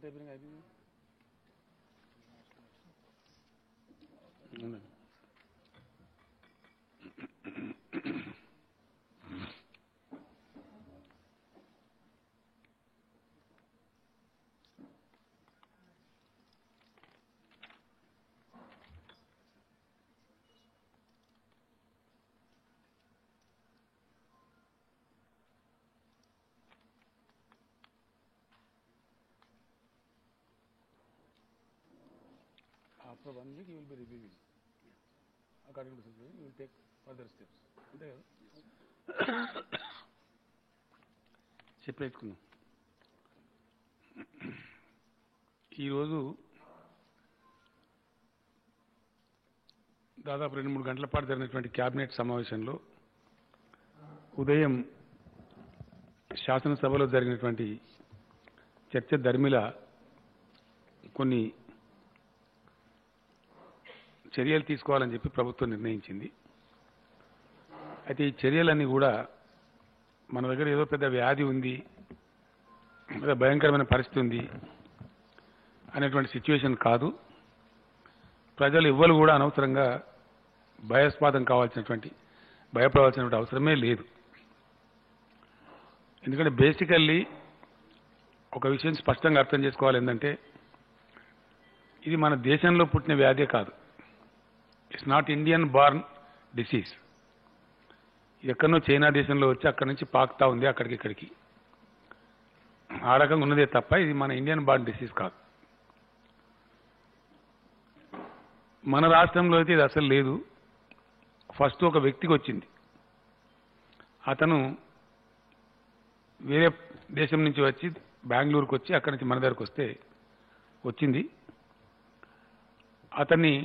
tapering అయిపోయింది. After 1 week, you will be reviewing. According to the situation, you will take further steps. అంతే కదా చెప్పేసుకున్నాం. ఈరోజు దాదాపు 2-3 గంటల పాటు జరిగినటువంటి క్యాబినెట్ సమావేశంలో ఉదయం శాసనసభలో జరిగినటువంటి చర్చ ధర్మిల కొన్ని చర్యలు తీసుకోవాలని చెప్పి ప్రభుత్వం నిర్ణయించింది. అయితే ఈ చర్యలన్నీ కూడా మన దగ్గర ఏదో పెద్ద వ్యాధి ఉంది, పెద్ద భయంకరమైన పరిస్థితి ఉంది అనేటువంటి సిచ్యువేషన్ కాదు. ప్రజలు ఎవ్వరు కూడా అనవసరంగా భయపడవలసినటువంటి అవసరమే లేదు. ఎందుకంటే బేసికల్లీ ఒక విషయం స్పష్టంగా అర్థం చేసుకోవాలి. ఏంటంటే ఇది మన దేశంలో పుట్టిన వ్యాధే కాదు. It's not Indian born disease. ఎక్కడనో చైనా దేశంలో వచ్చి అక్కడి నుంచి పాకుతా ఉంది అక్కడికి ఇక్కడికి, ఆ రకంగా ఉన్నదే తప్ప ఇది మన ఇండియన్ బార్న్ డిసీజ్ కాదు. మన రాష్ట్రంలో అయితే ఇది అసలు లేదు. ఫస్ట్ ఒక వ్యక్తికి వచ్చింది. అతను వేరే దేశం నుంచి వచ్చి బెంగళూరుకు వచ్చి అక్కడి నుంచి మన దగ్గరకు వస్తే వచ్చింది. అతన్ని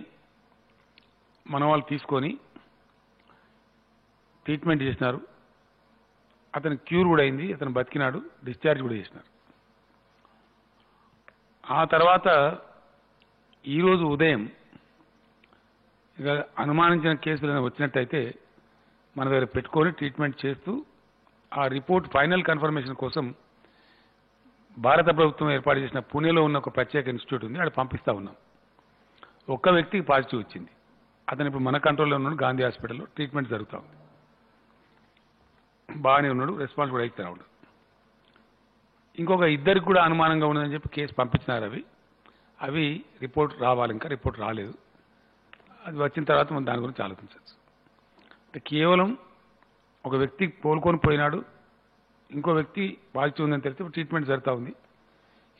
మన వాళ్ళు తీసుకొని ట్రీట్మెంట్ చేసినారు. అతను క్యూర్ కూడా అయింది, అతను బతికినాడు, డిశ్చార్జ్ కూడా చేసినారు. ఆ తర్వాత ఈరోజు ఉదయం ఇక అనుమానించిన కేసులు వచ్చినట్టయితే మన దగ్గర పెట్టుకొని ట్రీట్మెంట్ చేస్తూ ఆ రిపోర్ట్ ఫైనల్ కన్ఫర్మేషన్ కోసం భారత ప్రభుత్వం ఏర్పాటు చేసిన పూణేలో ఉన్న ఒక ప్రత్యేక ఇన్స్టిట్యూట్ ఉంది, అక్కడ పంపిస్తా ఉన్నాం. ఒక్క వ్యక్తికి పాజిటివ్ వచ్చింది. అతను ఇప్పుడు మన కంట్రోల్లో ఉన్నాడు, గాంధీ హాస్పిటల్లో ట్రీట్మెంట్ జరుగుతూ ఉంది, బాగానే ఉన్నాడు, రెస్పాన్స్ కూడా అవుతా ఉన్నాడు. ఇంకొక ఇద్దరికి కూడా అనుమానంగా ఉన్నదని చెప్పి కేసు పంపించినారు. అవి రిపోర్ట్ రావాలి, ఇంకా రిపోర్ట్ రాలేదు. అది వచ్చిన తర్వాత మనం దాని గురించి ఆలోచించవచ్చు. అంటే కేవలం ఒక వ్యక్తి కోలుకొని పోయినాడు, ఇంకో వ్యక్తి పాజిటివ్ ఉందని తెలిస్తే ట్రీట్మెంట్ జరుగుతూ ఉంది.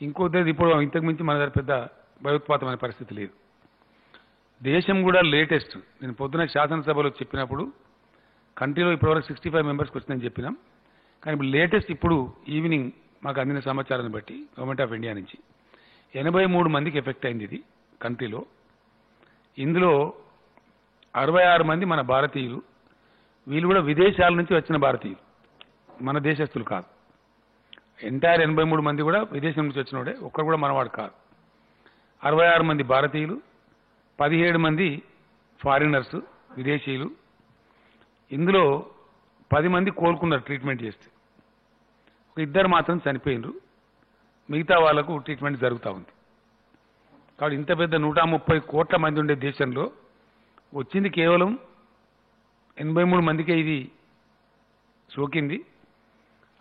ఇంకో ఇప్పుడు ఇంతకు మించి మన దగ్గర పెద్ద భయోత్పాతమైన పరిస్థితి లేదు. దేశం కూడా లేటెస్ట్, నేను పొద్దున శాసనసభలో చెప్పినప్పుడు కంట్రీలో ఇప్పటివరకు 65 మెంబర్స్కి వచ్చిందని చెప్పినాం. కానీ ఇప్పుడు లేటెస్ట్ ఇప్పుడు ఈవినింగ్ మాకు అందిన సమాచారాన్ని బట్టి గవర్నమెంట్ ఆఫ్ ఇండియా నుంచి 83 మందికి ఎఫెక్ట్ అయింది ఇది కంట్రీలో. ఇందులో 66 మంది మన భారతీయులు, వీళ్ళు కూడా విదేశాల నుంచి వచ్చిన భారతీయులు, మన దేశస్తులు కాదు. ఎంటైర్ 83 మంది కూడా విదేశం నుంచి వచ్చినోడే, ఒక్కరు కూడా మనవాడు కాదు. 66 మంది భారతీయులు, 17 మంది ఫారినర్స్ విదేశీయులు. ఇందులో 10 మంది కోలుకున్నారు ట్రీట్మెంట్ చేస్తే, ఒక 2 మాత్రం చనిపోయినరు, మిగతా వాళ్లకు ట్రీట్మెంట్ జరుగుతూ ఉంది. కాబట్టి ఇంత పెద్ద 130 కోట్ల మంది ఉండే దేశంలో వచ్చింది కేవలం 83 మందికే ఇది సోకింది.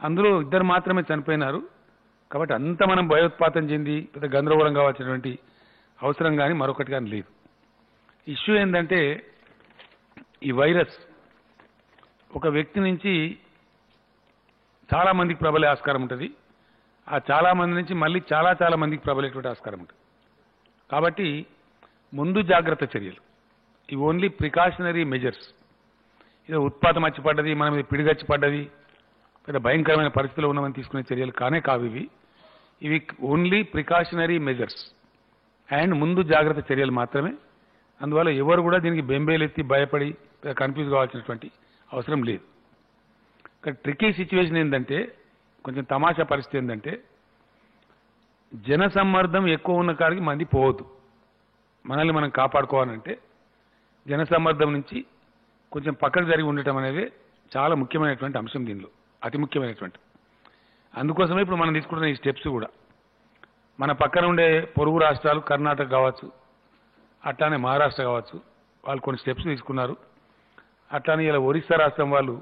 అందులో 2 మాత్రమే చనిపోయినారు. కాబట్టి అంత మనం భయోత్పాతం చెంది పెద్ద గందరగోళం కావాల్సినటువంటి అవసరం కానీ మరొకటి కానీ లేదు. ఇష్యూ ఏంటంటే ఈ వైరస్ ఒక వ్యక్తి నుంచి చాలా మందికి ప్రబలే ఆస్కారం ఉంటుంది. ఆ చాలా మంది నుంచి మళ్ళీ చాలా మందికి ప్రబలేటువంటి ఆస్కారం ఉంటుంది. కాబట్టి ముందు జాగ్రత్త చర్యలు, ఇవి ఓన్లీ ప్రికాషనరీ మెజర్స్. ఇది ఉత్పాతం వచ్చి పడ్డది, మనం ఇది పిడిగచ్చి పడ్డది, పెద్ద భయంకరమైన పరిస్థితిలో ఉన్నామని తీసుకునే చర్యలు కానే కావు ఇవి ఓన్లీ ప్రికాషనరీ మెజర్స్ అండ్ ముందు జాగ్రత్త చర్యలు మాత్రమే. అందువల్ల ఎవరు కూడా దీనికి బెంబేలెత్తి భయపడి కన్ఫ్యూజ్ కావాల్సినటువంటి అవసరం లేదు. ఇక్కడ ట్రికీ సిచ్యువేషన్ ఏంటంటే, కొంచెం తమాషా పరిస్థితి ఏంటంటే, జనసమ్మర్దం ఎక్కువ ఉన్న కాడికి మంది పోవద్దు. మనల్ని మనం కాపాడుకోవాలంటే జనసమ్మర్దం నుంచి కొంచెం పక్కకు జరిగి ఉండటం అనేది చాలా ముఖ్యమైనటువంటి అంశం, దీనిలో అతి ముఖ్యమైనటువంటి. అందుకోసమే ఇప్పుడు మనం తీసుకుంటున్న ఈ స్టెప్స్ కూడా మన పక్కన ఉండే పొరుగు రాష్ట్రాలు కర్ణాటక కావచ్చు, అట్లానే మహారాష్ట్ర కావచ్చు, వాళ్ళు కొన్ని స్టెప్స్ తీసుకున్నారు. అట్లానే ఇలా ఒరిస్సా రాష్ట్రం వాళ్ళు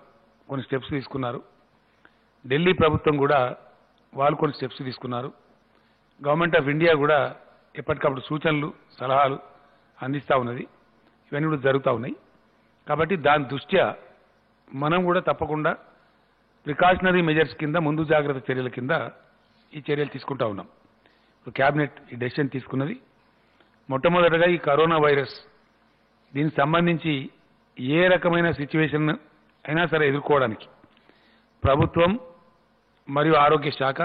కొన్ని స్టెప్స్ తీసుకున్నారు. ఢిల్లీ ప్రభుత్వం కూడా వాళ్ళు కొన్ని స్టెప్స్ తీసుకున్నారు. గవర్నమెంట్ ఆఫ్ ఇండియా కూడా ఎప్పటికప్పుడు సూచనలు సలహాలు అందిస్తూ ఉన్నది. ఇవన్నీ కూడా జరుగుతూ ఉన్నాయి. కాబట్టి దాని దృష్ట్యా మనం కూడా తప్పకుండా ప్రికాషనరీ మెజర్స్ కింద, ముందు జాగ్రత్త చర్యల కింద ఈ చర్యలు తీసుకుంటా ఉన్నాం. ఇప్పుడు క్యాబినెట్ ఈ డెసిషన్ తీసుకున్నది. మొట్టమొదటగా ఈ కరోనా వైరస్ దీనికి సంబంధించి ఏ రకమైన సిచ్యువేషన్ అయినా సరే ఎదుర్కోవడానికి ప్రభుత్వం మరియు ఆరోగ్య శాఖ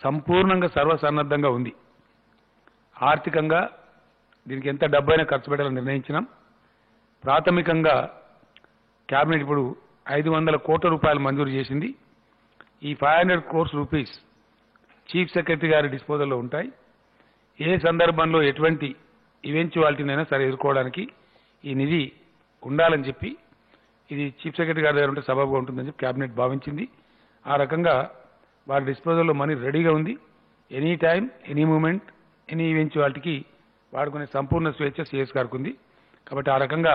సంపూర్ణంగా సర్వసన్నద్ధంగా ఉంది. ఆర్థికంగా దీనికి ఎంత డబ్బైనా ఖర్చు పెట్టాలని నిర్ణయించినాం. ప్రాథమికంగా క్యాబినెట్ ఇప్పుడు 500 కోట్ల రూపాయలు మంజూరు చేసింది. ఈ 500 crores రూపీస్ చీఫ్ సెక్రటరీ గారి డిస్పోజల్లో ఉంటాయి. ఏ సందర్భంలో ఎటువంటి ఈవెంచువాలిటీనైనా సరే ఎదుర్కోవడానికి ఈ నిధి ఉండాలని చెప్పి, ఇది చీఫ్ సెక్రటరీ గారి దగ్గర ఉంటే సబబుగా ఉంటుందని చెప్పి క్యాబినెట్ భావించింది. ఆ రకంగా వారి డిస్పోజల్లో మనీ రెడీగా ఉంది. Any time, any moment, any ఈవెంచువాలిటీకి వాడుకునే సంపూర్ణ స్వేచ్ఛ సిఎస్ గారికి ఉంది. కాబట్టి ఆ రకంగా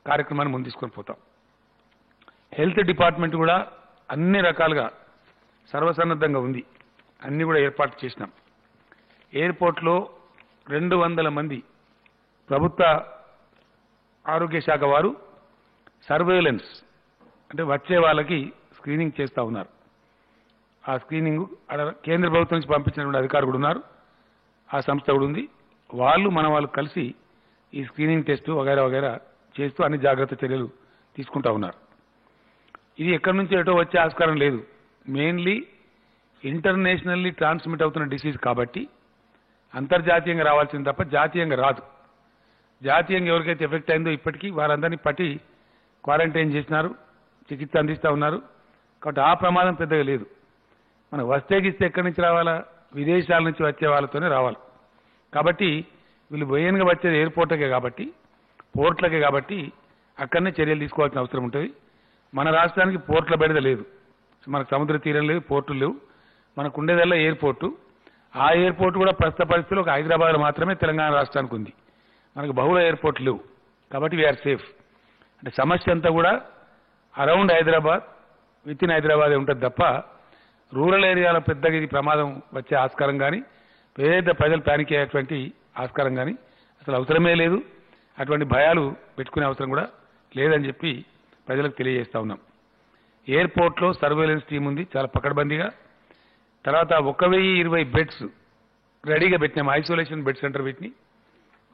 కార్యక్రమాన్ని ముందు తీసుకొని పోతాం. హెల్త్ డిపార్ట్మెంట్ కూడా అన్ని రకాలుగా సర్వసన్నద్ధంగా ఉంది. అన్ని కూడా ఏర్పాటు చేసినాం. ఎయిర్పోర్ట్లో 200 మంది ప్రభుత్వ ఆరోగ్య శాఖ వారు సర్వేలెన్స్ అంటే వచ్చే వాళ్ళకి స్క్రీనింగ్ చేస్తూ ఉన్నారు. ఆ స్క్రీనింగ్ కేంద్ర ప్రభుత్వం నుంచి పంపించినటువంటి అధికారులు కూడా ఉన్నారు. ఆ సంస్థ కూడా ఉంది. వాళ్ళు మన వాళ్ళు కలిసి ఈ స్క్రీనింగ్ టెస్ట్ వగైరా వగైరా చేస్తూ అన్ని జాగ్రత్త చర్యలు తీసుకుంటా ఉన్నారు. ఇది ఎక్కడి నుంచి ఎటో వచ్చే ఆస్కారం లేదు. మెయిన్లీ ఇంటర్నేషనల్లీ ట్రాన్స్మిట్ అవుతున్న డిసీజ్ కాబట్టి అంతర్జాతీయంగా రావాల్సింది తప్ప జాతీయంగా రాదు. జాతీయంగా ఎవరికైతే ఎఫెక్ట్ అయిందో ఇప్పటికీ వారందరినీ పట్టి క్వారంటైన్ చేసినారు, చికిత్స అందిస్తూ ఉన్నారు. కాబట్టి ఆ ప్రమాదం పెద్దగా లేదు. మనకు వస్తే గిస్తే ఎక్కడి నుంచి రావాలా? విదేశాల నుంచి వచ్చే వాళ్ళతోనే రావాలి. కాబట్టి వీళ్ళు బొయ్యన్గా వచ్చేది ఎయిర్పోర్ట్లకే కాబట్టి, పోర్ట్లకే కాబట్టి అక్కడనే చర్యలు తీసుకోవాల్సిన అవసరం ఉంటుంది. మన రాష్ట్రానికి పోర్ట్ల బెడద లేదు. మనకు సముద్ర తీరం లేదు, పోర్టులు లేవు. మనకు ఉండేదల్లా ఎయిర్పోర్టు. ఆ ఎయిర్పోర్ట్ కూడా ప్రస్తుత పరిస్థితుల్లో ఒక హైదరాబాద్లో మాత్రమే తెలంగాణ రాష్ట్రానికి ఉంది. మనకు బహుళ ఎయిర్పోర్ట్లు లేవు. కాబట్టి వీఆర్ సేఫ్. అంటే సమస్య అంతా కూడా అరౌండ్ హైదరాబాద్, విత్ ఇన్ హైదరాబాదే ఉంటుంది తప్ప రూరల్ ఏరియాలో పెద్దగా ఇది ప్రమాదం వచ్చే ఆస్కారం కానీ, పేద ప్రజలు ప్యానిక్ అయ్యేటువంటి ఆస్కారం కానీ అసలు అవసరమే లేదు. అటువంటి భయాలు పెట్టుకునే అవసరం కూడా లేదని చెప్పి ప్రజలకు తెలియజేస్తా ఉన్నాం. ఎయిర్పోర్ట్లో సర్వేలెన్స్ టీం ఉంది చాలా పకడ్బందీగా. తర్వాత 1020 బెడ్స్ రెడీగా పెట్టినాం. ఐసోలేషన్ బెడ్స్ అంటారు వీటిని.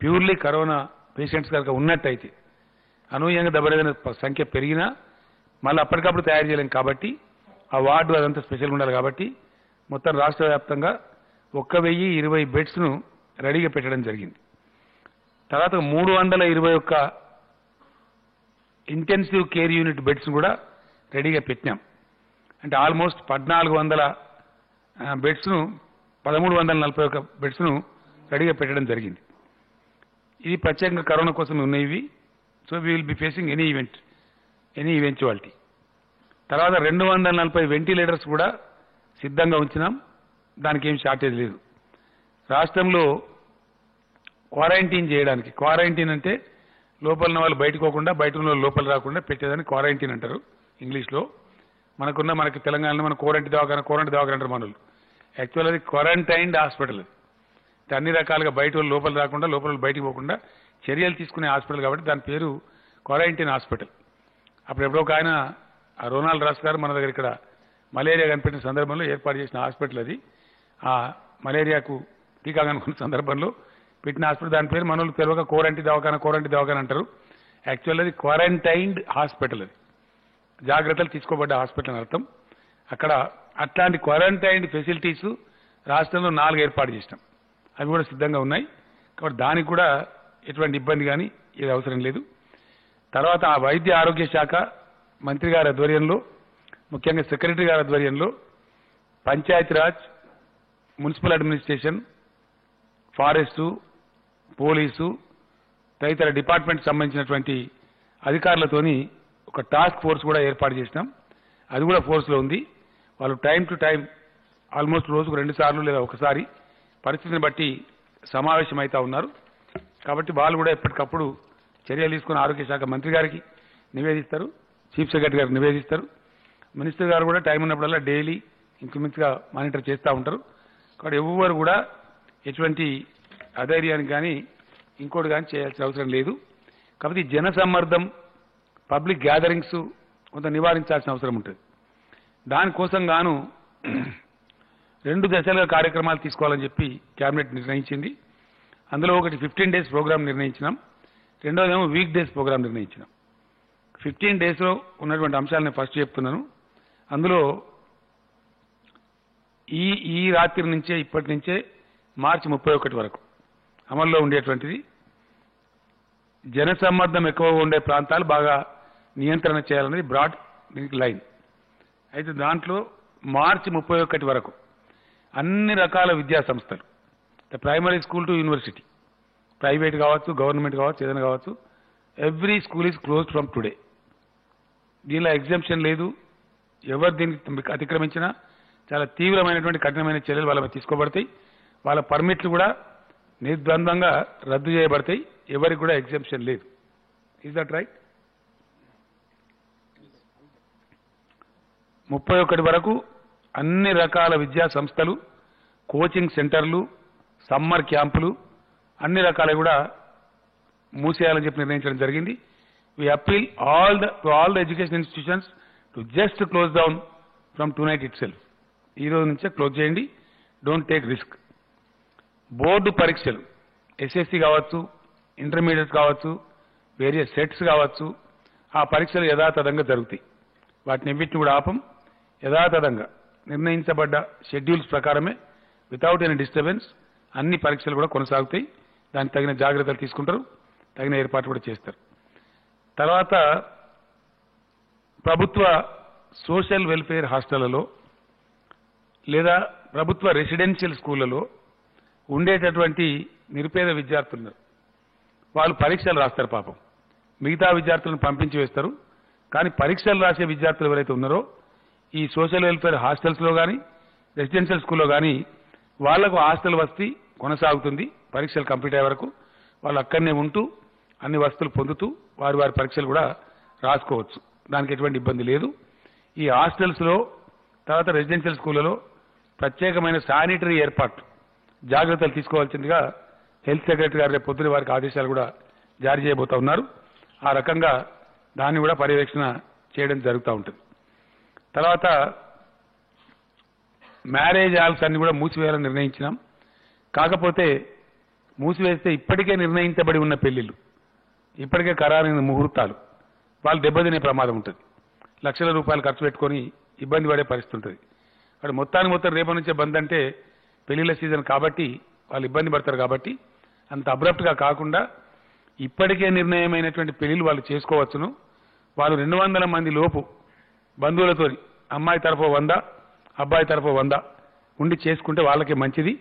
ప్యూర్లీ కరోనా పేషెంట్స్ కనుక ఉన్నట్టయితే అనూహ్యంగా దెబ్బతిన సంఖ్య పెరిగినా మళ్ళీ అప్పటికప్పుడు తయారు చేయలేం కాబట్టి ఆ వార్డు అదంతా స్పెషల్గా ఉండాలి కాబట్టి మొత్తం రాష్ట్ర వ్యాప్తంగా 1020 బెడ్స్ను రెడీగా పెట్టడం జరిగింది. తర్వాత 321 ఇంటెన్సివ్ కేర్ యూనిట్ బెడ్స్ కూడా రెడీగా పెట్టినాం. అంటే ఆల్మోస్ట్ 1400 బెడ్స్ను 1341 బెడ్స్ను రెడీగా పెట్టడం జరిగింది. ఇది ప్రత్యేకంగా కరోనా కోసం ఉన్నాయి. So we will be facing any eventuality. తర్వాత 240 వెంటిలేటర్స్ కూడా సిద్ధంగా ఉంచినాం. దానికి ఏం షార్టేజ్ లేదు. రాష్ట్రంలో క్వారంటైన్ చేయడానికి, క్వారంటైన్ అంటే లోపల ఉన్న వాళ్ళు బయటకు పోకుండా, బయట ఉన్న వాళ్ళు లోపల రాకుండా పెట్టేదాన్ని క్వారంటైన్ అంటారు ఇంగ్లీష్లో. మనకి తెలంగాణలో మన క్వారంటైన్ దవాఖాన అంటారు మనలు. యాక్చువల్ అది క్వారంటైన్డ్ హాస్పిటల్. అది అన్ని రకాలుగా బయట వాళ్ళు లోపల రాకుండా, లోపల వాళ్ళు బయటకు పోకుండా చర్యలు తీసుకునే హాస్పిటల్ కాబట్టి దాని పేరు క్వారంటైన్ హాస్పిటల్. అప్పుడు ఎప్పుడో ఒక ఆయన రొనాల్డ్ రాస్ గారు మన దగ్గర ఇక్కడ మలేరియా కనిపెట్టిన సందర్భంలో ఏర్పాటు చేసిన హాస్పిటల్ అది. ఆ మలేరియాకు టీకా కనుక్కున్న సందర్భంలో పెట్టిన హాస్పిటల్. దాని పేరు మనోళ్ళు తెలియక క్వారంటైన్ దవాఖాన అంటారు. యాక్చువల్ అది క్వారంటైన్డ్ హాస్పిటల్. అది జాగ్రత్తలు తీసుకోబడ్డ హాస్పిటల్ అని అర్థం. అక్కడ అట్లాంటి క్వారంటైన్డ్ ఫెసిలిటీస్ రాష్ట్రంలో 4 ఏర్పాటు చేసినాం. అవి కూడా సిద్ధంగా ఉన్నాయి. కాబట్టి దానికి కూడా ఎటువంటి ఇబ్బంది కానీ ఇది అవసరం లేదు. తర్వాత ఆ వైద్య ఆరోగ్య శాఖ మంత్రి గారి ఆధ్వర్యంలో, ముఖ్యంగా సెక్రటరీ గారి ఆధ్వర్యంలో Panchayati Raj, municipal administration, forest, police తదితర డిపార్ట్మెంట్ సంబంధించినటువంటి అధికారులతోని ఒక టాస్క్ ఫోర్స్ కూడా ఏర్పాటు చేసినాం. అది కూడా ఫోర్స్లో ఉంది. వాళ్ళు టైం టు టైం ఆల్మోస్ట్ రోజుకు 2 సార్లు లేదా ఒకసారి పరిస్థితిని బట్టి సమావేశమవుతా ఉన్నారు. కాబట్టి వాళ్ళు కూడా ఎప్పటికప్పుడు చర్యలు తీసుకుని ఆరోగ్య శాఖ మంత్రి గారికి నివేదిస్తారు, చీఫ్ సెక్రటరీ గారికి నివేదిస్తారు. మినిస్టర్ గారు కూడా టైం ఉన్నప్పుడల్లా డైలీ ఇంక్రిమెంట్స్గా మానిటర్ చేస్తూ ఉంటారు. కాబట్టి ఎవరు కూడా ఎటువంటి అధైర్యానికి కానీ ఇంకోటి కానీ చేయాల్సిన అవసరం లేదు. కాబట్టి జన సమ్మర్దం, పబ్లిక్ గ్యాదరింగ్స్ కొంత నివారించాల్సిన అవసరం ఉంటుంది. దానికోసం గాను 2 దశలుగా కార్యక్రమాలు తీసుకోవాలని చెప్పి కేబినెట్ నిర్ణయించింది. అందులో ఒకటి 15 డేస్ ప్రోగ్రామ్ నిర్ణయించినాం, రెండోదేమో వీక్ డేస్ ప్రోగ్రామ్ నిర్ణయించినాం. 15 డేస్లో ఉన్నటువంటి అంశాలను ఫస్ట్ చెప్తున్నాను. అందులో ఈ రాత్రి నుంచే ఇప్పటి నుంచే మార్చి 31 వరకు అమల్లో ఉండేటువంటిది. జనసమ్మర్దం ఎక్కువగా ఉండే ప్రాంతాలు బాగా నియంత్రణ చేయాలనేది బ్రాడ్ లైన్. అయితే దాంట్లో మార్చి 31 వరకు అన్ని రకాల విద్యా సంస్థలు, primary school to university, private కావచ్చు, గవర్నమెంట్ కావచ్చు, ఏదైనా కావచ్చు, every school is closed from today. దీనిలో ఎగ్జామ్షన్ లేదు. ఎవరు దీనికి అతిక్రమించినా చాలా తీవ్రమైనటువంటి కఠినమైన చర్యలు వాళ్ళ మీద తీసుకోబడతాయి. వాళ్ళ పర్మిట్లు కూడా నిర్ద్వంద్వంగా రద్దు చేయబడతాయి. ఎవరికి కూడా ఎగ్జామ్షన్ లేదు. Is that right? 31 వరకు అన్ని రకాల విద్యా సంస్థలు, కోచింగ్ సెంటర్లు, సమ్మర్ క్యాంపులు అన్ని రకాలు కూడా మూసేయాలని చెప్పి నిర్ణయించడం జరిగింది. We appeal all the education institutions to just close down from tonight itself. ఈ రోజు నుంచే క్లోజ్ చేయండి. Don't take risk. బోర్డు పరీక్షలు ఎస్ఎస్సి కావచ్చు, ఇంటర్మీడియట్ కావచ్చు, వేరియస్ సెట్స్ కావచ్చు, ఆ పరీక్షలు యథాతథంగా జరుగుతాయి. వాటిని ఎన్నిటిని కూడా ఆపం. యథాతథంగా నిర్ణయించబడ్డ షెడ్యూల్స్ ప్రకారమే వితౌట్ ఎనీ డిస్టర్బెన్స్ అన్ని పరీక్షలు కూడా కొనసాగుతాయి. దానికి తగిన జాగ్రత్తలు తీసుకుంటారు, తగిన ఏర్పాట్లు కూడా చేస్తారు. తర్వాత ప్రభుత్వ సోషల్ వెల్ఫేర్ హాస్టళ్లలో లేదా ప్రభుత్వ రెసిడెన్షియల్ స్కూళ్లలో ఉండేటటువంటి నిరుపేద విద్యార్థులు వాళ్ళు పరీక్షలు రాస్తారు. పాపం మిగతా విద్యార్థులను పంపించి వేస్తారు. కానీ పరీక్షలు రాసే విద్యార్థులు ఎవరైతే ఉన్నారో ఈ సోషల్ వెల్ఫేర్ హాస్టల్స్లో కానీ రెసిడెన్షియల్ స్కూల్లో కానీ వాళ్లకు హాస్టల్ వసతి కొనసాగుతుంది. పరీక్షలు కంప్లీట్ అయ్యే వరకు వాళ్ళు అక్కడనే ఉంటూ అన్ని వసతులు పొందుతూ వారి వారి పరీక్షలు కూడా రాసుకోవచ్చు. దానికి ఎటువంటి ఇబ్బంది లేదు. ఈ హాస్టల్స్లో తర్వాత రెసిడెన్షియల్ స్కూళ్లలో ప్రత్యేకమైన శానిటరీ ఏర్పాట్లు జాగ్రత్తలు తీసుకోవాల్సిందిగా హెల్త్ సెక్రటరీ గారు రేపు పొద్దున వారికి ఆదేశాలు కూడా జారీ చేయబోతా ఉన్నారు. ఆ రకంగా దాన్ని కూడా పర్యవేక్షణ చేయడం జరుగుతూ ఉంటుంది. తర్వాత మ్యారేజ్ హాల్స్ అన్ని కూడా మూసివేయాలని నిర్ణయించినాం. కాకపోతే మూసివేస్తే ఇప్పటికే నిర్ణయించబడి ఉన్న పెళ్లిళ్ళు, ఇప్పటికే ఖరారైన ముహూర్తాలు వాళ్ళు దెబ్బతినే ప్రమాదం ఉంటుంది. లక్షల రూపాయలు ఖర్చు పెట్టుకొని ఇబ్బంది పడే పరిస్థితి ఉంటుంది. అక్కడ మొత్తం రేపటి నుంచే బంద్ అంటే పెళ్లిళ్ళ సీజన్ కాబట్టి వాళ్ళు ఇబ్బంది పడతారు. కాబట్టి అంత అబ్రప్ట్గా కాకుండా ఇప్పటికే నిర్ణయమైనటువంటి పెళ్లిళ్ళు వాళ్ళు చేసుకోవచ్చును. వాళ్ళు 200 మంది లోపు బంధువులతో అమ్మాయి తరఫు 100, అబ్బాయి తరఫు 100 ఉండి చేసుకుంటే వాళ్ళకే మంచిది.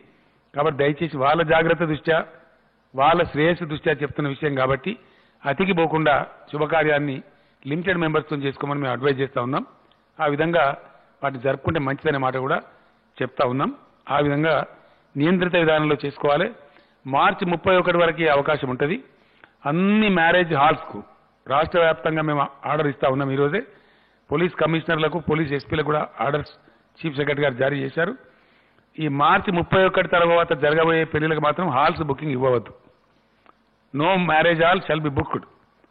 కాబట్టి దయచేసి వాళ్ళ జాగ్రత్త దృష్ట్యా, వాళ్ళ శ్రేయస్సు దృష్ట్యా చెప్తున్న విషయం కాబట్టి అతికి పోకుండా శుభకార్యాన్ని లిమిటెడ్ మెంబర్స్తో చేసుకోమని మేము అడ్వైజ్ చేస్తూ ఉన్నాం. ఆ విధంగా వాటిని జరుపుకుంటే మంచిదనే మాట కూడా చెప్తా ఉన్నాం. ఆ విధంగా నియంత్రిత విధానంలో చేసుకోవాలి. మార్చి 31 వరకు అవకాశం ఉంటుంది. అన్ని మ్యారేజ్ హాల్స్కు రాష్ట్ర వ్యాప్తంగా మేము ఆర్డర్ ఇస్తా ఉన్నాం. ఈరోజే పోలీస్ కమిషనర్లకు, పోలీస్ ఎస్పీలకు కూడా ఆర్డర్స్ చీఫ్ సెక్రటరీ గారు జారీ చేశారు. ఈ మార్చి 31 తర్వాత జరగబోయే పెళ్లిలకు మాత్రం హాల్స్ బుకింగ్ ఇవ్వవద్దు. No marriage hall shall be booked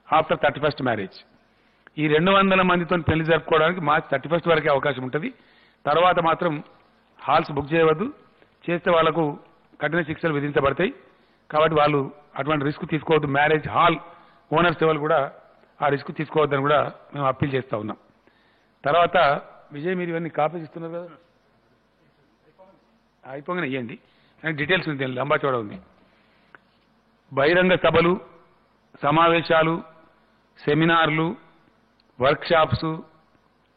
after 31st marriage. ఈ 200 మందితో పెళ్లి జరుపుకోవడానికి మార్చి 31 వరకే అవకాశం ఉంటుంది. తర్వాత మాత్రం హాల్స్ బుక్ చేయవద్దు. చేస్తే వాళ్లకు కఠిన శిక్షలు విధించబడతాయి. కాబట్టి వాళ్ళు అటువంటి రిస్క్ తీసుకోవద్దు. మ్యారేజ్ హాల్ ఓనర్స్ ఎవరు కూడా ఆ రిస్క్ తీసుకోవద్దని కూడా మేము అప్పీల్ చేస్తూ ఉన్నాం. తర్వాత విజయ్ మీరు ఇవన్నీ కాపీస్ ఇస్తున్నారు కదా, అయిపోగానే ఇవ్వండి. డీటెయిల్స్ ఉంది, లంబాచోడ ఉంది. బహిరంగ సభలు, సమావేశాలు, సెమినార్లు, వర్క్షాప్స్,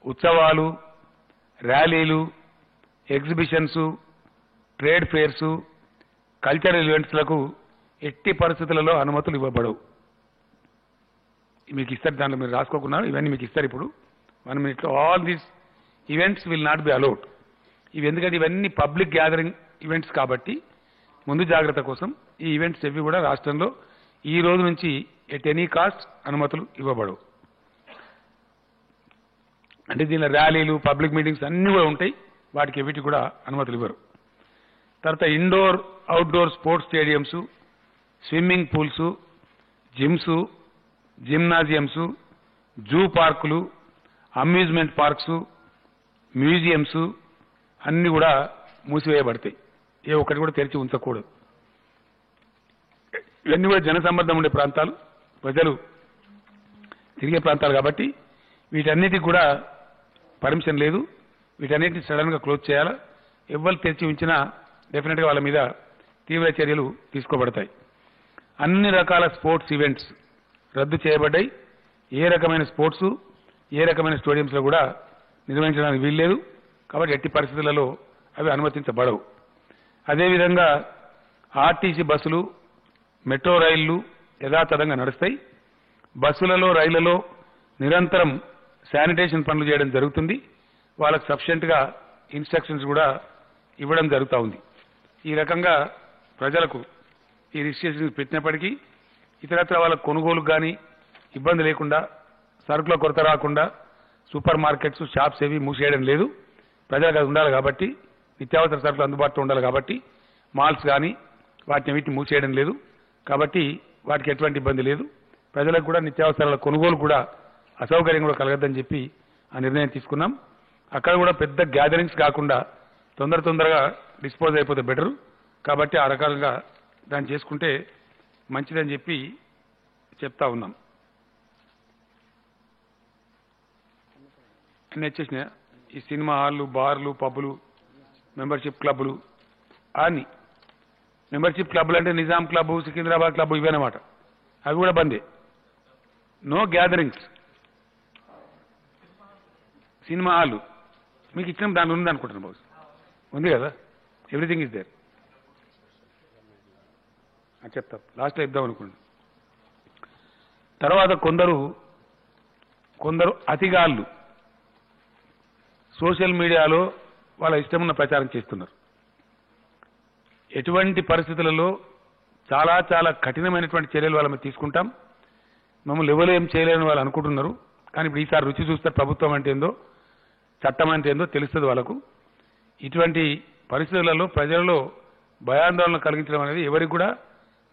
ఉత్సవాలు, ర్యాలీలు, ఎగ్జిబిషన్స్, ట్రేడ్ ఫేర్స్, కల్చరల్ ఈవెంట్స్లకు ఎట్టి పరిస్థితులలో అనుమతులు ఇవ్వబడవు. మీకు ఇస్తారు, దాంట్లో మీరు రాసుకోకున్నారు, ఇవన్నీ మీకు ఇస్తారు. ఇప్పుడు 1 minute all these events will not be allowed. ఇవి ఎందుకంటే ఇవన్నీ పబ్లిక్ గ్యాదరింగ్ ఈవెంట్స్ కాబట్టి ముందు జాగ్రత్త కోసం ఈ ఈవెంట్స్ ఎవి కూడా రాష్ట్రంలో ఈ రోజు నుంచి ఎట్ ఎనీ కాస్ట్ అనుమతులు ఇవ్వబడవు. అంటే దీనిలో ర్యాలీలు పబ్లిక్ మీటింగ్స్ అన్నీ కూడా ఉంటాయి, వాటికి ఎవిటి కూడా అనుమతులు ఇవ్వరు. తర్వాత indoor outdoor sports stadiums, swimming pools, gyms, gymnasiums, zoo పార్కులు, అమ్యూజ్మెంట్ పార్క్స్, మ్యూజియంస్ అన్ని కూడా మూసివేయబడతాయి. ఏ ఒక్కటి కూడా తెరిచి ఉంచకూడదు. ఇవన్నీ కూడా జనసమ్మర్దం ఉండే ప్రాంతాలు, ప్రజలు తిరిగే ప్రాంతాలు కాబట్టి వీటన్నిటికి కూడా పర్మిషన్ లేదు. వీటన్నిటిని సడన్ గా క్లోజ్ చేయాలా. ఎవరు తెరిచి ఉంచినా డెఫినెట్ గా వాళ్ళ మీద తీవ్ర చర్యలు తీసుకోబడతాయి. అన్ని రకాల స్పోర్ట్స్ ఈవెంట్స్ రద్దు చేయబడ్డాయి. ఏ రకమైన స్పోర్ట్స్ ఏ రకమైన స్టేడియంస్ లో కూడా నిర్వహించడానికి వీల్లేదు. కాబట్టి ఎట్టి పరిస్థితులలో అవి అనుమతించబడవు. అదేవిధంగా ఆర్టీసీ బస్సులు, మెట్రో రైళ్లు యథాతథంగా నడుస్తాయి. బస్సులలో రైళ్లలో నిరంతరం శానిటేషన్ పనులు చేయడం జరుగుతుంది. వాళ్ళకు సఫిషియెంట్ గా ఇన్స్ట్రక్షన్స్ కూడా ఇవ్వడం జరుగుతూ ఉంది. ఈ రకంగా ప్రజలకు ఈ రిస్ట్రిక్షన్స్ పెట్టినప్పటికీ ఇతరత్ర వాళ్ళ కొనుగోలుకు కానీ ఇబ్బంది లేకుండా, సరుకుల కొరత రాకుండా సూపర్ మార్కెట్స్, షాప్స్ ఏవి మూసేయడం లేదు. ప్రజలకు అది ఉండాలి కాబట్టి, నిత్యావసర సరుకులు అందుబాటులో ఉండాలి కాబట్టి మాల్స్ కానీ వాటిని వీటిని మూసేయడం లేదు. కాబట్టి వాటికి ఎటువంటి ఇబ్బంది లేదు. ప్రజలకు కూడా నిత్యావసరాల కొనుగోలు కూడా అసౌకర్యం కూడా కలగద్దని చెప్పి ఆ నిర్ణయం తీసుకున్నాం. అక్కడ కూడా పెద్ద గ్యాదరింగ్స్ కాకుండా తొందరగా డిస్పోజ్ అయిపోతే బెటరు. కాబట్టి ఆ రకాలుగా దాన్ని చేసుకుంటే మంచిదని చెప్పి చెప్తా ఉన్నాం. అన్నీ వచ్చేసినాయా? ఈ సినిమా హాళ్ళు, బార్లు, పబ్బులు, మెంబర్షిప్ క్లబ్లు అన్ని. మెంబర్షిప్ క్లబ్లు అంటే నిజాం క్లబ్, సికింద్రాబాద్ క్లబ్ ఇవేనమాట. అవి కూడా బందే. No gatherings. సినిమా హాళ్ళు మీకు ఇచ్చిన దాని ఉంది అనుకుంటున్నాను. బాబు ఉంది కదా, ఎవ్రీథింగ్ ఇస్ దేర్. చెప్తా, లాస్ట్లో ఇద్దాం అనుకోండి. తర్వాత కొందరు అతిగాళ్ళు సోషల్ మీడియాలో వాళ్ళ ఇష్టమున్న ప్రచారం చేస్తున్నారు. ఎటువంటి పరిస్థితులలో చాలా చాలా కఠినమైనటువంటి చర్యలు వాళ్ళ మీద తీసుకుంటాం. మమ్మల్ని ఎవరు ఏం చేయలేని వాళ్ళు అనుకుంటున్నారు. కానీ ఇప్పుడు ఈసారి రుచి చూస్తారు. ప్రభుత్వం అంటే ఏందో, చట్టం అంటే ఏందో తెలుస్తుంది వాళ్ళకు. ఇటువంటి పరిస్థితులలో ప్రజలలో భయాందోళన కలిగించడం అనేది ఎవరికి కూడా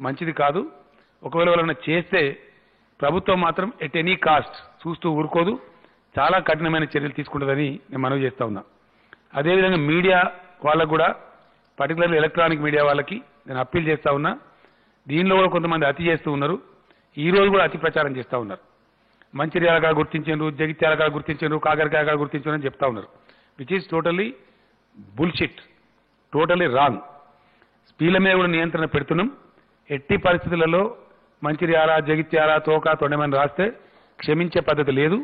మంచిది కాదు. ఒకవేళ వాళ్ళని చేస్తే ప్రభుత్వం మాత్రం ఎట్ ఎనీ కాస్ట్ చూస్తూ ఊరుకోదు, చాలా కఠినమైన చర్యలు తీసుకుంటుందని నేను మనవి చేస్తా ఉన్నా. అదేవిధంగా మీడియా వాళ్ళకు కూడా, పర్టికులర్లీ ఎలక్ట్రానిక్ మీడియా వాళ్ళకి నేను అప్పీల్ చేస్తా ఉన్నా. దీనిలో కూడా కొంతమంది అతి చేస్తూ ఉన్నారు. ఈ రోజు కూడా అతి ప్రచారం చేస్తూ ఉన్నారు. మంచిర్యాల గుర్తించారు, జగిత్యాల గుర్తించారు, కాకరకాయ గుర్తించారు అని చెప్తా ఉన్నారు. Which is totally bullshit, totally wrong. స్పీల మీద కూడా నియంత్రణ పెడుతున్నాం. ఎట్టి పరిస్థితులలో మంచిర్యాల, జగిత్యాల, తోక, తొండమని రాస్తే క్షమించే పద్ధతి లేదు.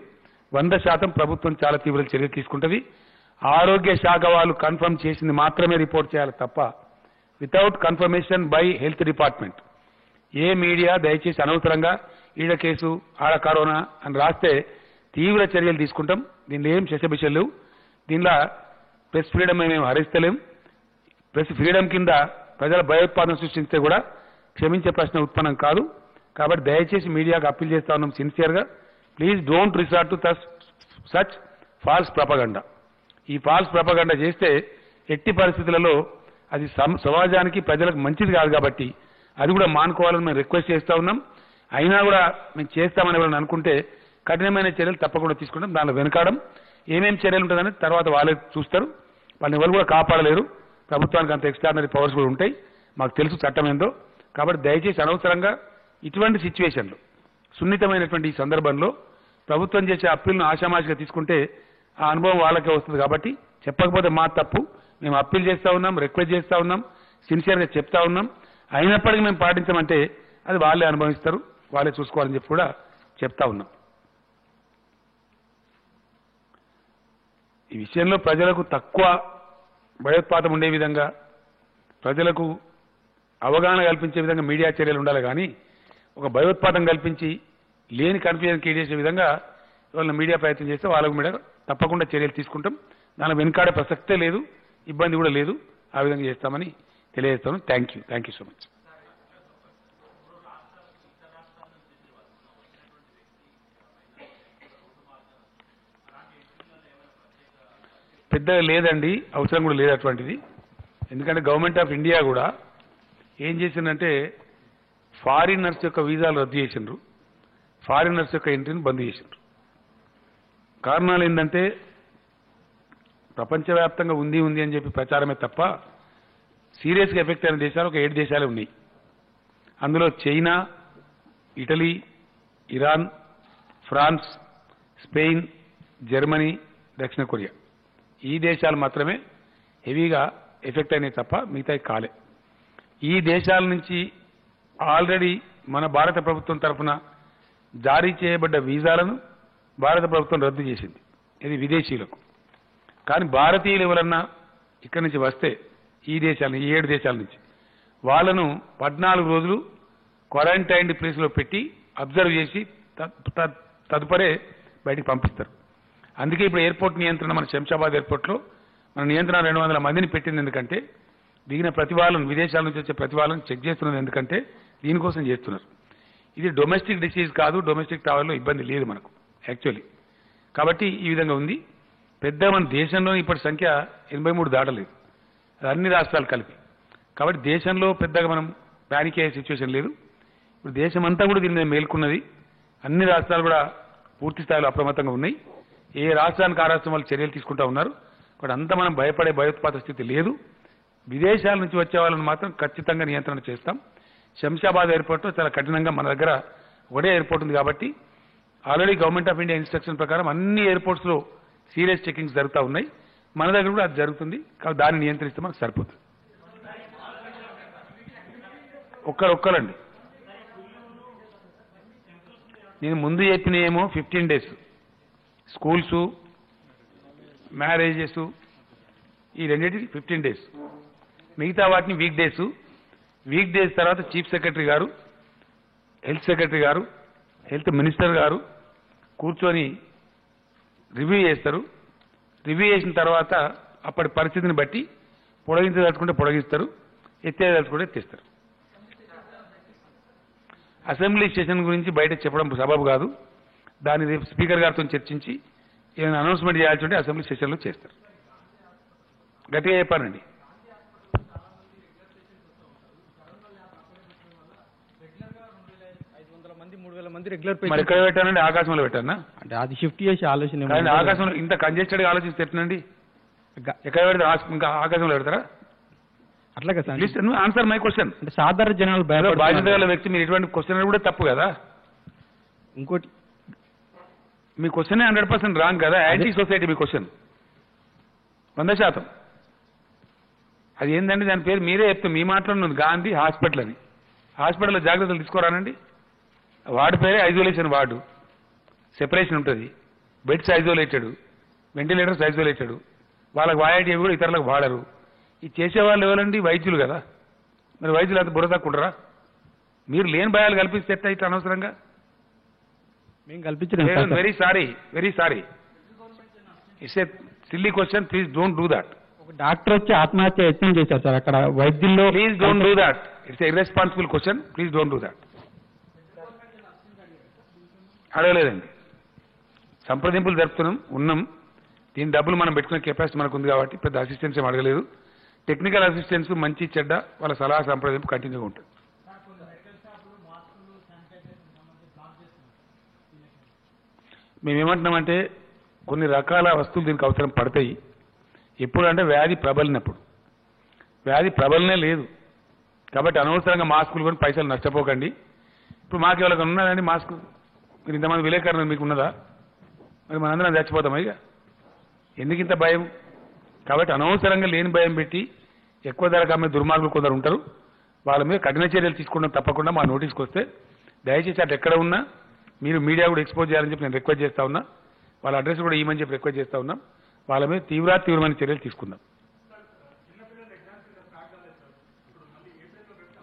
100% ప్రభుత్వం చాలా తీవ్ర చర్యలు తీసుకుంటుంది. ఆరోగ్య శాఖ వాళ్ళు కన్ఫర్మ్ చేసింది మాత్రమే రిపోర్ట్ చేయాలి తప్ప without confirmation by health department A media దయచేసి అనవసరంగా ఈడ కేసు, ఆడ కరోనా అని రాస్తే తీవ్ర చర్యలు తీసుకుంటాం. దీనిలో ఏం శశబిషలు లేవు. దీనిలో ప్రెస్ ఫ్రీడమ్ మేము హరిస్తలేం. ప్రెస్ ఫ్రీడమ్ కింద ప్రజల భయోత్పాదన సృష్టిస్తే కూడా క్షమించే ప్రశ్న ఉత్పన్నం కాదు. కాబట్టి దయచేసి మీడియాకు అప్పీల్ చేస్తా ఉన్నాం సిన్సియర్గా, please don't resort to such false propaganda. ఈ ఫాల్స్ ప్రపగండా చేస్తే ఎట్టి పరిస్థితులలో అది సమాజానికి ప్రజలకు మంచిది కాదు. కాబట్టి అది కూడా మానుకోవాలని మేము రిక్వెస్ట్ చేస్తా ఉన్నాం. అయినా కూడా మేము చేస్తామని ఎవరైనా అనుకుంటే కఠినమైన చర్యలు తప్పకుండా తీసుకుంటాం. దానిలో వెనకాడం ఏమేం చర్యలు ఉంటుందని తర్వాత వాళ్ళే చూస్తారు. వాళ్ళని ఎవరు కూడా కాపాడలేరు. ప్రభుత్వానికి అంత ఎక్స్ట్రాడినరీ పవర్స్ కూడా ఉంటాయి. మాకు తెలుసు చట్టం ఏందో. కాబట్టి దయచేసి అనవసరంగా ఇటువంటి సిచ్యువేషన్లు, సున్నితమైనటువంటి ఈ సందర్భంలో ప్రభుత్వం చేసే అప్పీల్ను ఆషామాషిగా తీసుకుంటే ఆ అనుభవం వాళ్ళకే వస్తుంది. కాబట్టి చెప్పకపోతే మా తప్పు. మేము అప్పీల్ చేస్తా ఉన్నాం, రిక్వెస్ట్ చేస్తా ఉన్నాం, సిన్సియర్గా చెప్తా ఉన్నాం. అయినప్పటికీ మేము పాటించమంటే అది వాళ్ళే అనుభవిస్తారు, వాళ్ళే చూసుకోవాలని చెప్పి కూడా చెప్తా ఉన్నాం. ఈ విషయంలో ప్రజలకు తక్కువ భయోత్పాతం ఉండే విధంగా, ప్రజలకు అవగాహన కల్పించే విధంగా మీడియా చర్యలు ఉండాలి. కానీ ఒక భయోత్పాతం కల్పించి లేని కన్ఫ్యూజన్ క్రియేట్ చేసే విధంగా వాళ్ళని మీడియా ప్రయత్నం చేస్తే వాళ్ళకు మీద తప్పకుండా చర్యలు తీసుకుంటాం. దాని వెనుకాడే ప్రసక్తే లేదు, ఇబ్బంది కూడా లేదు. ఆ విధంగా చేస్తామని తెలియజేస్తాను. Thank you so much. పెద్దగా లేదండి, అవసరం కూడా లేదు అటువంటిది. ఎందుకంటే గవర్నమెంట్ ఆఫ్ ఇండియా కూడా ఏం చేసిందంటే ఫారినర్స్ యొక్క వీసాలు రద్దు చేసిండ్రు, ఫారినర్స్ యొక్క ఎంట్రీని బంద్ చేసిండ్రు. కారణాలు ఏంటంటే ప్రపంచవ్యాప్తంగా ఉంది అని చెప్పి ప్రచారమే తప్ప సీరియస్గా ఎఫెక్ట్ అయిన దేశాలు ఒక 7 దేశాలే ఉన్నాయి. అందులో China, Italy, Iran, France, Spain, Germany, దక్షిణ కొరియా. ఈ దేశాలు మాత్రమే హెవీగా ఎఫెక్ట్ అయినాయి తప్ప మిగతాయి కాలే. ఈ దేశాల నుంచి ఆల్రెడీ మన భారత ప్రభుత్వం తరఫున జారీ చేయబడ్డ వీసాలను భారత ప్రభుత్వం రద్దు చేసింది, ఇది విదేశీయులకు. కానీ భారతీయులు ఎవరన్నా ఇక్కడి నుంచి వస్తే ఈ 7 దేశాల నుంచి వాళ్ళను 14 రోజులు క్వారంటైన్డ్ ప్లేస్లో పెట్టి అబ్జర్వ్ చేసి తదుపరే బయటికి పంపిస్తారు. అందుకే ఇప్పుడు ఎయిర్పోర్ట్ నియంత్రణ మన శంషాబాద్ ఎయిర్పోర్ట్లో మన నియంత్రణ 200 మందిని పెట్టింది. ఎందుకంటే దిగిన ప్రతి వాళ్ళను, విదేశాల నుంచి వచ్చే ప్రతి వాళ్ళని చెక్ చేస్తున్నది. ఎందుకంటే దీనికోసం చేస్తున్నారు. ఇది డొమెస్టిక్ డిసీజ్ కాదు, డొమెస్టిక్ ట్రావెల్లో ఇబ్బంది లేదు మనకు యాక్చువల్లీ. కాబట్టి ఈ విధంగా ఉంది. పెద్ద మన దేశంలో ఇప్పటి సంఖ్య 83 దాటలేదు, అది అన్ని రాష్ట్రాలు కలిపి. కాబట్టి దేశంలో పెద్దగా మనం ప్యానిక్ అయ్యే సిచ్యువేషన్ లేదు. ఇప్పుడు దేశం అంతా కూడా దీని మీద మేల్కొన్నది. అన్ని రాష్ట్రాలు కూడా పూర్తి స్థాయిలో అప్రమత్తంగా ఉన్నాయి. ఏ రాష్ట్రానికి ఆ రాష్ట్రం వాళ్ళు చర్యలు తీసుకుంటా ఉన్నారు. కాబట్టి అంతా మనం భయపడే భయోత్పాత స్థితి లేదు. విదేశాల నుంచి వచ్చే వాళ్ళని మాత్రం ఖచ్చితంగా నియంత్రణ చేస్తాం. శంషాబాద్ ఎయిర్పోర్ట్లో చాలా కఠినంగా, మన దగ్గర ఒకటే ఎయిర్పోర్ట్ ఉంది కాబట్టి already government of India instruction ప్రకారం అన్ని ఎయిర్పోర్ట్స్లో సీరియస్ చెకింగ్స్ జరుగుతూ ఉన్నాయి. మన దగ్గర కూడా అది జరుగుతుంది. కాబట్టి దాన్ని నియంత్రిస్తే మనకు సరిపోతుంది. ఒక్కరండి. నేను ముందు చెప్పిన ఏమో 15 days స్కూల్స్, మ్యారేజెస్, ఈ రెండింటికి 15 days. మిగతా వాటిని వీక్ డేస్ తర్వాత చీఫ్ సెక్రటరీ గారు, హెల్త్ సెక్రటరీ గారు, హెల్త్ మినిస్టర్ గారు కూర్చొని రివ్యూ చేస్తారు. రివ్యూ చేసిన తర్వాత అప్పటి పరిస్థితిని బట్టి పొడిగించదలుచుకుంటే పొడిగిస్తారు, ఎత్తేదలుచుకుంటే ఎత్తేస్తారు. అసెంబ్లీ సెషన్ గురించి బయట చెప్పడం సబబు కాదు. దాన్ని రేపు స్పీకర్ గారితో చర్చించి ఏమైనా అనౌన్స్మెంట్ చేయాల్సి ఉంటే అసెంబ్లీ సెషన్లో చేస్తారు. గట్టిగా చెప్పానండి. మరి ఎక్కడ పెట్టానండి? ఆకాశంలో పెట్టానా? అంటే అది షిఫ్ట్ చేసి ఆలోచన. కానీ ఆకాశంలో ఇంత కంజెస్టెడ్గా ఆలోచిస్తే ఎట్లండి? ఎక్కడ పెడితే ఇంకా ఆకాశంలో పెడతారా? అట్లాగే సార్. Answer my question. అంటే సాధారణ జనాలు బాధ్యత గల వ్యక్తి మీరు ఇటువంటి క్వశ్చన్ కూడా తప్పు కదా. ఇంకోటి, మీ క్వశ్చన్ 100% రాంగ్ కదా. యాంటీ సొసైటీ మీ క్వశ్చన్ 100%. అది ఏంటంటే దాని పేరు మీరే చెప్తాం. మీ మాట్లాడున్నది గాంధీ హాస్పిటల్ అని. హాస్పిటల్లో జాగ్రత్తలు తీసుకోరానండి. వార్డు పేరే ఐసోలేషన్ వార్డు, సెపరేషన్ ఉంటుంది. Beds isolated, ventilators isolated. వాళ్ళకి వాడేటివి కూడా ఇతరులకు వాడరు. ఇది చేసేవాళ్ళు ఎవరండి? వైద్యులు కదా. మరి వైద్యులు అంత బుర్ర తక్కుంటారా? మీరు లేని భయాలు కల్పిస్తే ఎట్లా ఇట్లా అనవసరంగా? మేము కల్పించలేదు. Very sorry. It's a silly question. Please don't do that. ఒక డాక్టర్ వచ్చి ఆత్మహత్య యత్నం చేశారు సార్ అక్కడ వైద్యుల్లో. Please don't do that. It's irresponsible question. Please don't do that. అడగలేదండి. సంప్రదింపులు ఉన్నాం. దీని డబ్బులు మనం పెట్టుకునే కెపాసిటీ మనకు ఉంది కాబట్టి పెద్ద అసిస్టెన్స్ ఏం అడగలేదు. టెక్నికల్ అసిస్టెన్స్ మంచి చెడ్డ వాళ్ళ సలహా సంప్రదింపు కంటిన్యూగా ఉంటుంది. మేమేమంటున్నామంటే కొన్ని రకాల వస్తువులు దీనికి అవసరం పడతాయి. ఎప్పుడు అంటే వ్యాధి ప్రబలినప్పుడు. వ్యాధి ప్రబలనే లేదు కాబట్టి అనవసరంగా మాస్కులు కొని పైసలు నష్టపోకండి. ఇప్పుడు మాకు ఎవరికి ఉన్నదండి మాస్క్? మీరు ఇంతమంది విలేకరులు మీకు ఉన్నదా? మరి మనందరం చచ్చిపోతాం. ఇక ఎందుకు ఇంత భయం? కాబట్టి అనవసరంగా లేని భయం పెట్టి ఎక్కువ ధరకు అమ్మే దుర్మార్గులు కొందరు ఉంటారు. వాళ్ళ మీద కఠిన చర్యలు తీసుకుంటాం తప్పకుండా. మా నోటీస్కి వస్తే దయచేసి అటు ఎక్కడ ఉన్నా మీరు మీడియా కూడా ఎక్స్పోజ్ చేయాలని చెప్పి నేను రిక్వెస్ట్ చేస్తా ఉన్నా. వాళ్ళ అడ్రస్ కూడా ఇవ్వమని చెప్పి రిక్వెస్ట్ చేస్తా ఉన్నాం. వాళ్ళ మీద తీవ్రమైన చర్యలు తీసుకుందాం.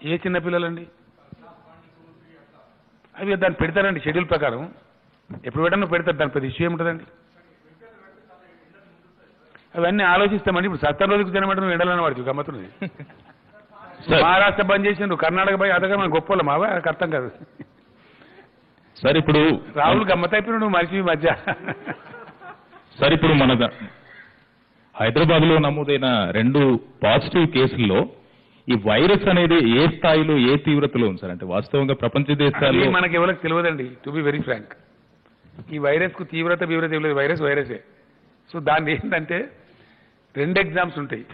ఏ చిన్నపిల్లలండి? అవి దాన్ని పెడతారండి షెడ్యూల్ ప్రకారం. ఎప్పుడు పెట్టానో పెడతారు. దాని పెద్ద ఇష్యూ ఏముంటుందండి? అవన్నీ ఆలోచిస్తామండి. ఇప్పుడు 70 రోజులకు తినమంటే నువ్వు ఎండాలని వాడికి గమ్మతున్నది. మహారాష్ట్ర బంద్ చేసిండ్రు, కర్ణాటక పోయి అదగా మన గొప్ప మావా నాకు అర్థం కాదు. సార్ ఇప్పుడు రాహుల్ గమ్మతైపోయిన నువ్వు మనిషి మధ్య. సార్ ఇప్పుడు మన హైదరాబాద్ లో నమోదైన 2 పాజిటివ్ కేసుల్లో ఈ వైరస్ అనేది ఏ స్థాయిలో ఏ తీవ్రతలో ఉంది సార్? అంటే వాస్తవంగా ప్రపంచ దేశాల్లో మనకి ఎవరికి తెలియదండి, టు బి వెరీ ఫ్రాంక్. ఈ వైరస్ కు తీవ్రత ఇవ్వలేదు, వైరసే. సో దాన్ని ఏంటంటే 2 ఎగ్జామ్స్ ఉంటాయి.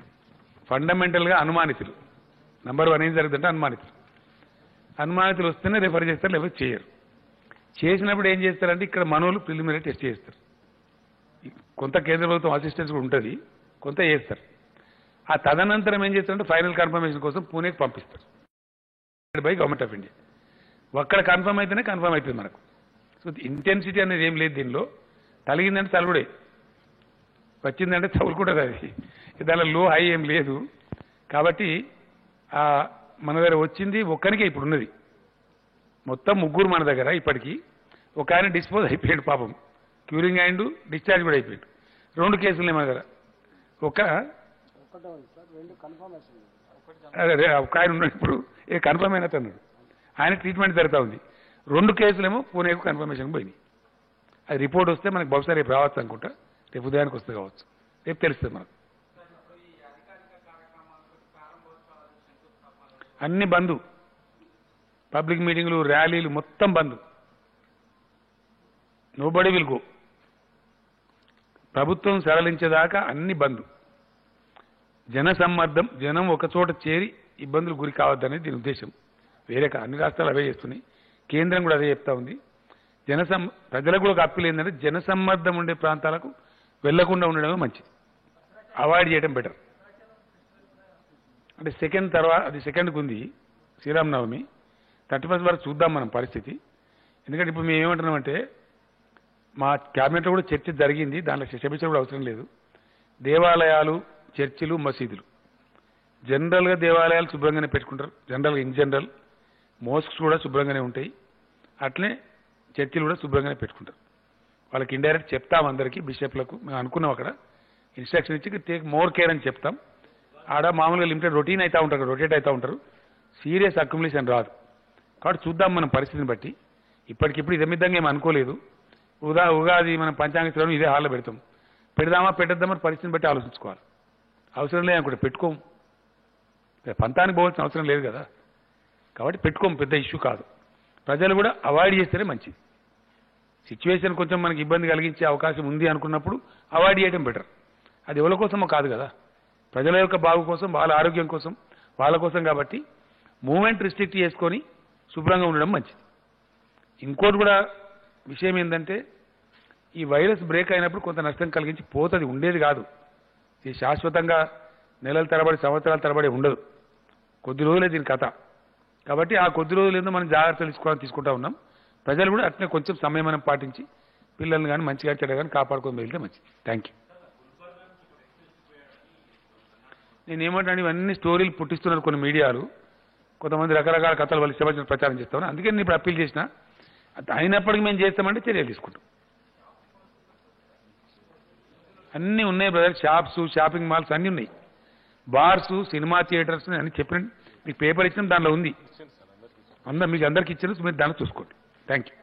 ఫండమెంటల్ గా అనుమానితులు, నంబర్ 1 ఏం జరుగుతుంటే అనుమానితులు వస్తేనే రిఫర్ చేస్తారు, లేకపోతే చేయరు. చేసినప్పుడు ఏం చేస్తారంటే ఇక్కడ మనోళ్ళు ప్రిలిమినరీ టెస్ట్ చేస్తారు. కొంత కేంద్ర ప్రభుత్వం అసిస్టెన్స్ కూడా ఉంటుంది, కొంత చేస్తారు. ఆ తదనంతరం ఏం చేస్తారంటే ఫైనల్ కన్ఫర్మేషన్ కోసం పూణేకి పంపిస్తారు బై గవర్నమెంట్ ఆఫ్ ఇండియా. అక్కడ కన్ఫర్మ్ అయితేనే కన్ఫర్మ్ అవుతుంది మనకు. సో ఇంటెన్సిటీ అనేది ఏం లేదు దీనిలో. తలిగిందంటే తలుగుడే, వచ్చిందంటే తగులుకుంటుంది. అది దానిలో లో హై ఏం లేదు. కాబట్టి మన దగ్గర వచ్చింది ఒక్కరికే ఇప్పుడు ఉన్నది, మొత్తం 3 మన దగ్గర. ఇప్పటికీ ఒక ఆయన డిస్పోజ్ అయిపోయాడు పాపం, క్యూరింగ్ అయిండు, డిశ్చార్జ్ కూడా అయిపోయాడు. 2 కేసులు మన దగ్గర. అదే ఒక ఆయన ఉన్నాడు ఇప్పుడు, కన్ఫర్మ్ అయినట్టు అన్నాడు, ఆయన ట్రీట్మెంట్ జరుగుతూ ఉంది. 2 కేసులేమో పూణేకు కన్ఫర్మేషన్ పోయినాయి. అది రిపోర్ట్ వస్తే మనకు బహుశా రేపు రావచ్చు అనుకుంటా, రేపు ఉదయానికి వస్తే కావచ్చు, రేపు తెలుస్తుంది మనకు. అన్ని బంద్, పబ్లిక్ మీటింగ్లు, ర్యాలీలు మొత్తం బంద్. Nobody will go. ప్రభుత్వం సరళించేదాకా అన్ని బంద్. జనసమ్మర్దం, జనం ఒక చోట చేరి ఇబ్బందులు గురి కావద్దనేది దీని ఉద్దేశం. వేరే అన్ని రాష్ట్రాలు అవే చేస్తున్నాయి, కేంద్రం కూడా అదే చెప్తా ఉంది. ప్రజలకు కూడా ఒక అప్పీల్ ఏంటంటే జనసమ్మర్దం ఉండే ప్రాంతాలకు వెళ్లకుండా ఉండడమే మంచిది, అవాయిడ్ చేయడం బెటర్. అంటే అది సెకండ్కి ఉంది శ్రీరామనవమి, 31 వరకు చూద్దాం మనం పరిస్థితి. ఎందుకంటే ఇప్పుడు మేము ఏమంటున్నామంటే మా క్యాబినెట్లో కూడా చర్చ జరిగింది, దాంట్లో శిక్ష కూడా అవసరం లేదు. దేవాలయాలు, చర్చిలు, మసీదులు జనరల్గా దేవాలయాలు శుభ్రంగానే పెట్టుకుంటారు, ఇన్ జనరల్. మోస్క్స్ కూడా శుభ్రంగానే ఉంటాయి, అట్లనే చర్చిలు కూడా శుభ్రంగానే పెట్టుకుంటారు. వాళ్ళకి ఇండైరెక్ట్ చెప్తాం అందరికీ, బిషప్లకు మేము అనుకున్నాం, అక్కడ ఇన్స్ట్రక్షన్ ఇచ్చి టేక్ మోర్ కేర్ అని చెప్తాం. ఆడ మామూలుగా లిమిటెడ్ రొటీన్ అవుతూ ఉంటారు, రొటేట్ అవుతూ ఉంటారు, సీరియస్ అక్యుములేషన్ రాదు. కాబట్టి చూద్దాం మనం పరిస్థితిని బట్టి. ఇప్పటికిప్పుడు ఇదే విధంగా ఏమి అనుకోలేదు. ఉగాది మనం పంచాంగ శ్రవణం ఇదే హాల్లో పెడదామా పెట్టద్దామా పరిస్థితిని బట్టి ఆలోచించుకోవాలి. అవసరం లేదు అనుకుంటే పెట్టుకోము, పంతానికి పోవాల్సిన అవసరం లేదు కదా. కాబట్టి పెట్టుకోము, పెద్ద ఇష్యూ కాదు. ప్రజలు కూడా అవాయిడ్ చేస్తేనే మంచిది. సిచ్యువేషన్ కొంచెం మనకి ఇబ్బంది కలిగించే అవకాశం ఉంది అనుకున్నప్పుడు అవాయిడ్ చేయడం బెటర్. అది ఎవరి కోసమో కాదు కదా, ప్రజల యొక్క బాగు కోసం, వాళ్ళ ఆరోగ్యం కోసం, వాళ్ళ కోసం. కాబట్టి మూవ్మెంట్ రిస్ట్రిక్ట్ చేసుకొని శుభ్రంగా ఉండడం మంచిది. ఇంకోటి కూడా విషయం ఏంటంటే ఈ వైరస్ బ్రేక్ అయినప్పుడు కొంత నష్టం కలిగించి పోతుంది, ఉండేది కాదు. ఇది శాశ్వతంగా నెలల తరబడి, సంవత్సరాల తరబడి ఉండదు, కొద్ది రోజులే దీని కథ. కాబట్టి ఆ కొద్ది రోజులు ఏందో మనం జాగ్రత్తలు తీసుకుంటా ఉన్నాం. ప్రజలు కూడా అట్లనే కొంచెం సమయం మనం పాటించి పిల్లల్ని కానీ మంచిగా చెడ్డ కానీ కాపాడుకొని వెళ్తే మంచిది. Thank you. నేనేమంటాను, ఇవన్నీ స్టోరీలు పుట్టిస్తున్నారు కొన్ని మీడియాలు, కొంతమంది రకరకాల కథలు వాళ్ళు ఇష్టపడిన ప్రచారం చేస్తామని. అందుకే నేను ఇప్పుడు అప్పీల్ చేసిన, అయినప్పటికీ మేము చేస్తామంటే చర్యలు తీసుకుంటాం. అన్నీ ఉన్నాయి బ్రదర్, షాప్స్, షాపింగ్ మాల్స్ అన్నీ ఉన్నాయి, బార్స్, సినిమా థియేటర్స్ అన్ని చెప్పిన మీకు పేపర్ ఇచ్చిన దానిలో ఉంది, మీకు అందరికి ఇచ్చిన మీరు దాన్ని చూసుకోండి. Thank you.